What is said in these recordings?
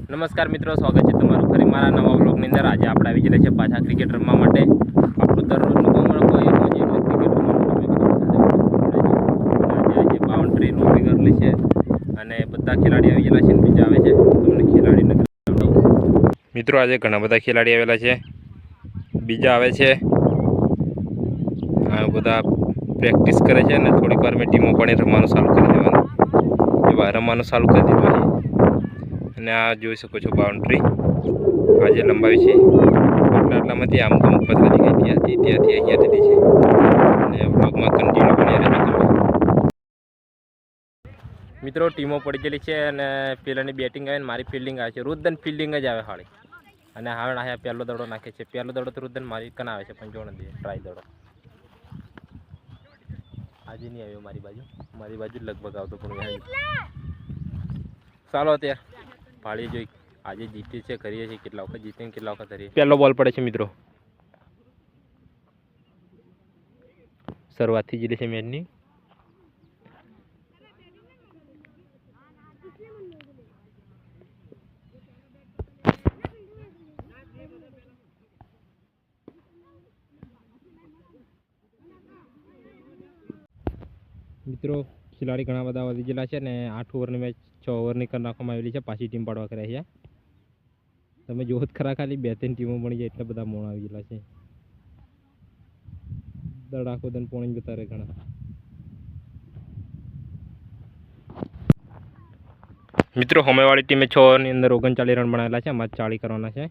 નમસ્કાર મિત્રો, સ્વાગત છે તમારું ફરી મારા નવા બ્લોગની અંદર। આજે આપણે આવી ગયા છે પાછા ક્રિકેટ રમવા માટે। આપણું દરરોજનું કોમળ હોય રોજ એટલે ક્રિકેટ રમવાનું આજે બાઉન્ડ્રી રોપી કરેલી છે અને બધા ખેલાડી આવી ગયેલા છે ને બીજા આવે છે તમને ખેલાડીને મિત્રો આજે ઘણા બધા ખેલાડી આવેલા છે, બીજા આવે છે, આ બધા પ્રેક્ટિસ કરે છે અને થોડીક વાર મેં ટીમો પણ રમવાનું ચાલુ કરી દેવાનું એવા રમવાનું ચાલુ કરી દીધું છે। અને આ જોઈ શકો છો બાઉન્ડ્રી આજે લંબાવી છે આટલામાંથી આમ અમુક પથરા દેખાય ત્યાંથી અહીંયા દીધી છે અને બ્લોગમાં કન્ટિન્યુ બની રહેજો તમે મિત્રો। ટીમો પડી ગયેલી છે અને પેલાની બેટિંગ આવે ને મારી ફિલ્ડિંગ આવે છે, રુદન ફિલ્ડિંગ જ આવે હાળી અને હવે અહીંયા પહેલો દડો નાખે છે, પહેલો દડો તો રુદન મારી કન આવે છે પણ જોણ દે ટ્રાય દડો આજે નહીં આવ્યો મારી બાજુ લગભગ આવતો પણ ચાલો અત્યારે પાળી જોઈ આજે જીતી છે, કરીએ છીએ કેટલા વખત જીતીને કેટલા વખત હરીએ। પહેલો બોલ પડે છે મિત્રો, શરૂઆતથી જીતી છે મેચની। મિત્રો ખેલાડી ઘણા બધા વધી ગયેલા છે ને 8 ઓવરની મેચ 6 ઓવરની કરી નાખવામાં આવેલી છે, પાછી ટીમ પાડવા કર્યા છે। તમે જોવો જ ખરા ખાલી 2-3 ટીમો મળી જાય એટલે બધા મોણ આવી ગયેલા છે, દડાકો દન પોણી જતા રહે ઘણા। મિત્રો સામેવાળી ટીમે 6 ઓવરની અંદર 39 રન બનાવેલા છે, અમારે 40 કરવાના છે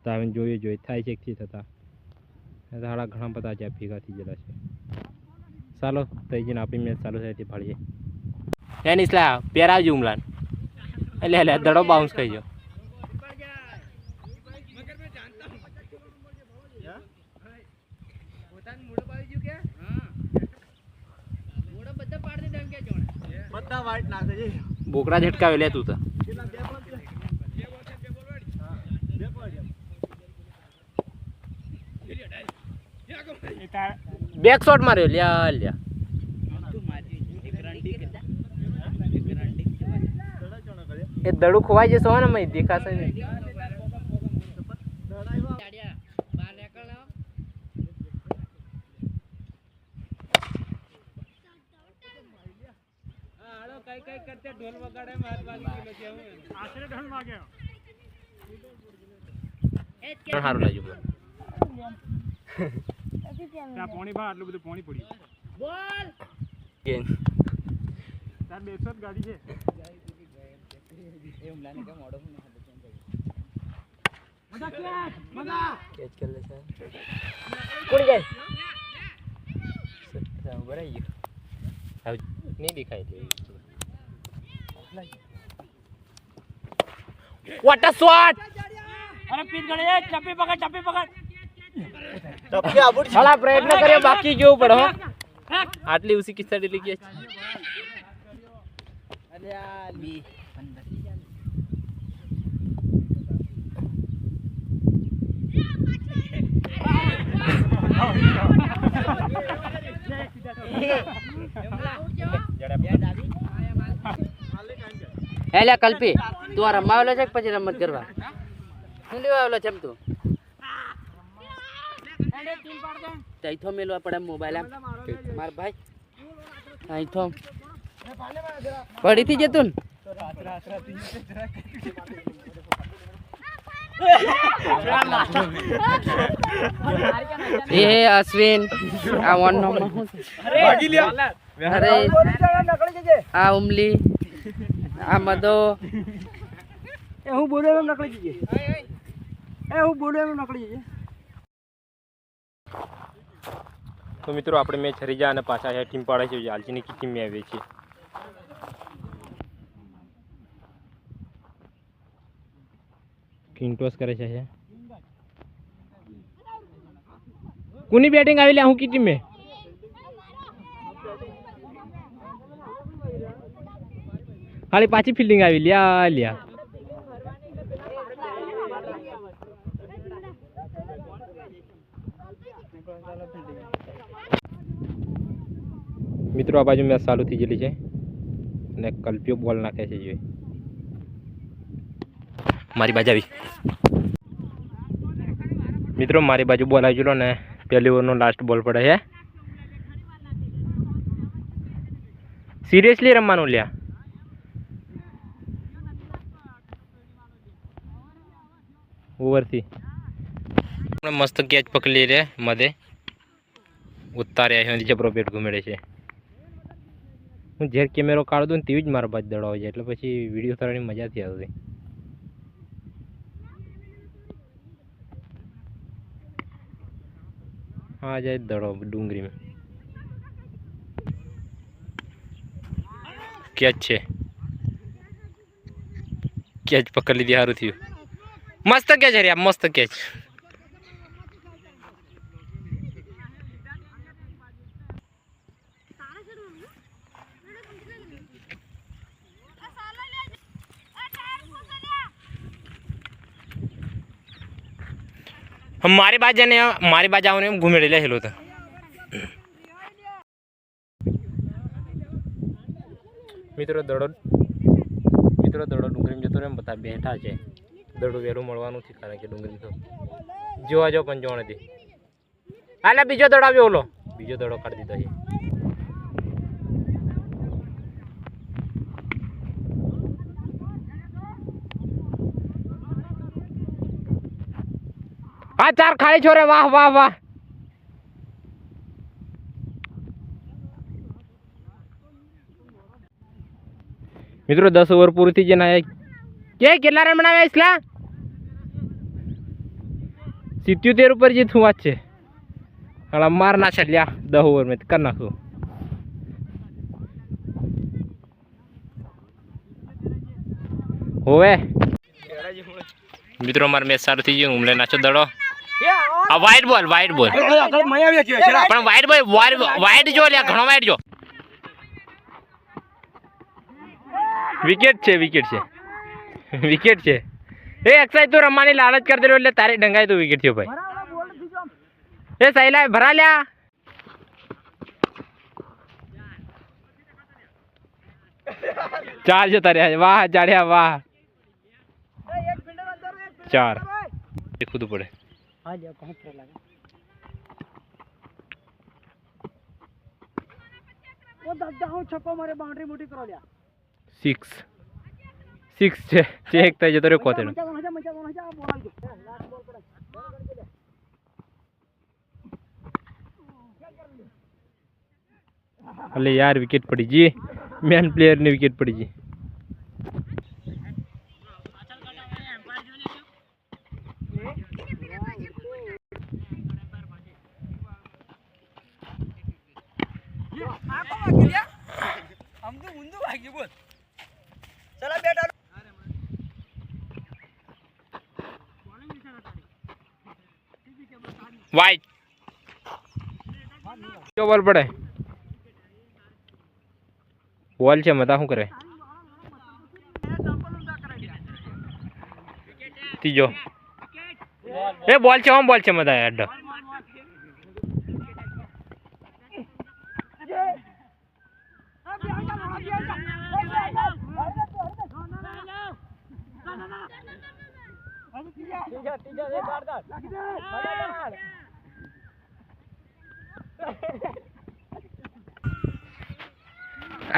તો આવીને જોઈએ થાય છે એકથી થતા સાડા ઘણા બધા જ્યાં ભેગા થઈ ગયેલા છે। ચાલો થઈ જઈને આપણી મેચ ચાલુ થાય તે ફાળીએ એ નિસલા પેર આવજો ઉમલાન એટલે દડો બાઉન્સ થઈ ગયો। બોકડા ઝટકાવે લે તું તો બેક શોટ માર્યો લ્યા એ દડું ખોવાઈ જશે ને મય દેખાશે નહીં। કઈ કરતે ઢોલ વગાડે માર વાગી ગયો છે આશરે ઢોલ વાગ્યો એ હારું લાગ્યું ત્યાં પાણી બા આટલું બધું પાણી પડ્યું બોલ ગેન તાર 200 ગાડી છે એ ઉમલાને કે મોડો મજા કેચ કર લે સર કોડી જાય સત્તા બરાઈ ગયો હવે નહીં દેખાય દે What a shot! अरे पीट गए चप्पी पकड़ साला प्रयत्न करे बाकी जो पड़ो आटली उसी किस्सा डिली की अरे यार હેલા કલ્પી તું આ રમાવેલો છે કે પછી રમત કરવા શું લેવા આવેલો છે તું તૈથો મેલવા પડે મોબાઈલ આમ માર ભાઈ તૈથો પડી થી જતું એ અશ્વિન આ વન નંબર ભાગી લ્યા અરે આ ઉમલી આ મદો એ હું બોલે એમ નકળી જઈએ તો મિત્રો આપણે મેચ હરી જાય અને પાછા આ ટીમ પાડે છે આલજીની ટીમ મે આવે છે કિંગ ટોસ કરે છે કોની બેટિંગ આવી લે હું કી ટીમ મે ખાલી પાછી ફિલ્ડિંગ આવી લ્યા મિત્રો આ બાજુ મેચ ચાલુ થઈ ગયેલી છે અને કલ્પ્યો બોલ નાખે છે જોઈએ મારી બાજુ આવી મિત્રો, મારી બાજુ બોલ આવી ગયેલો ને પહેલી ઓવરનો લાસ્ટ બોલ પડે છે. સિરિયસલી રમવાનું લ્યા. ઓવરથી મસ્ત કેચ પકડી રે મધે ઉતાર્યા છે જબરો પેટ ઘુમેડે છે. હું જ્યારે કેમેરો કાઢું દઉં ને તેવી જ મારા બાજુ દડો આવી જાય એટલે પછી વિડીયો ઉતારવાની મજા નથી આવતી. હા જાય દડો ડુંગળીમાં કેચ છે. કેચ પકડી લીધી, સારું થયું. મસ્ત કેચ હર્યા, મસ્ત કેચ. મારી બાજુ ને મારી બાજુ આવને એમ ઘૂમેડે લેલો તો મિત્રો દડો ડુંગળી જતો એમ બધા બેઠા છે. દડો વહેલું મળવાનું છે કારણ કે ડુંગળી તો જોવા જો પણ જોવા નથી. હાલે બીજો દડો આવ્યો, ઓલો બીજો દડો કાઢી દીધો છે. હા 4 ખાલી છો રે, વાહ વાહ વાહ. મિત્રો 10 ઓવર પૂરી થઈ જાય કે કેટલા રન બનાવ્યા isla 77 ઉપર જે થું વાત છે. હાલા માર ના છલ્યા 10 ઓવર મેં કર નાખું. હોવે મિત્રો માર મેચ સારું થઈ ગયું. ઉમલે નાચો દડો. આ વાઇડ બોલ પણ વાઇડ જો લ્યા, ઘણો વાઇડ જો. વિકેટ છે વિકેટ છે. એ એક્સાઇઝ તો રમવાની લાલચ કરી દેલો એટલે તારે ડંગાય તો વિકેટ થયો ભાઈ. એ સહેલા ભરા લ્યા. ચાર જતા રહ્યા. વાહ જાડ્યા વાહ. 4 ખુદ પડે. 6 છે. ચેક થઈ જતો રે કોતેનો. અલે યાર વિકેટ પડી જી. મેન પ્લેયર ને વિકેટ પડી જી. वाइट क्यों बॉल पड़े बॉल છે મતા શું કરે ત્રીજો એ બોલ છે ઓમ બોલ છે મતા યાર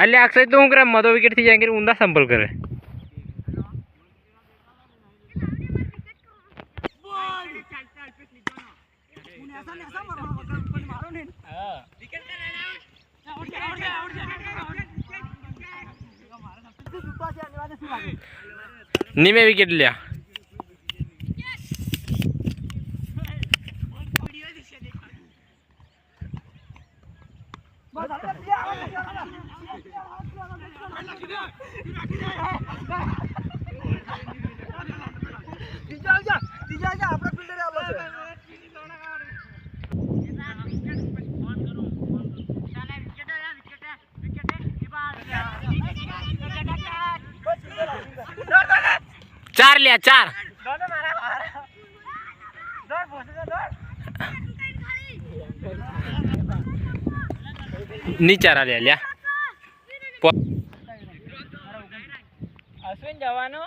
अल्ले अक्षय तो हूँ मदो विकेट थी जाएंगे ऊंधा संभल करे नी में विकेट लिया चार लिया चार नीचा लिया लिया अश्विन जवानो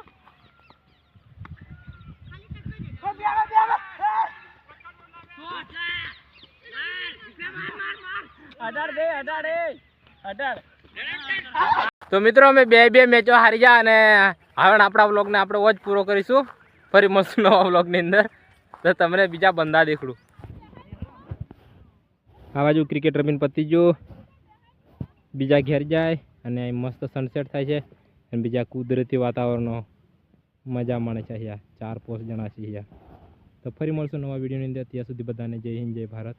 તો મિત્રો અમે બે મેચો હારી ગયા અને હવે આપણા વ્લોગને આપણે વોચ પૂરો કરીશું. ફરી મળશું નવા વ્લોગની અંદર. તો તમને બીજા બંદા દેખડું. આ બાજુ ક્રિકેટ રમીને પતી ગયું, બીજા ઘેર જાય અને મસ્ત સનસેટ થાય છે અને બીજા કુદરતી વાતાવરણનો મજા માણે છે. અહીંયા 4-5 જણા છે અહીંયા. તો ફરી મળશું નવા વિડીયોની અંદર. ત્યાં સુધી બધાને જય હિન્દ, જય ભારત.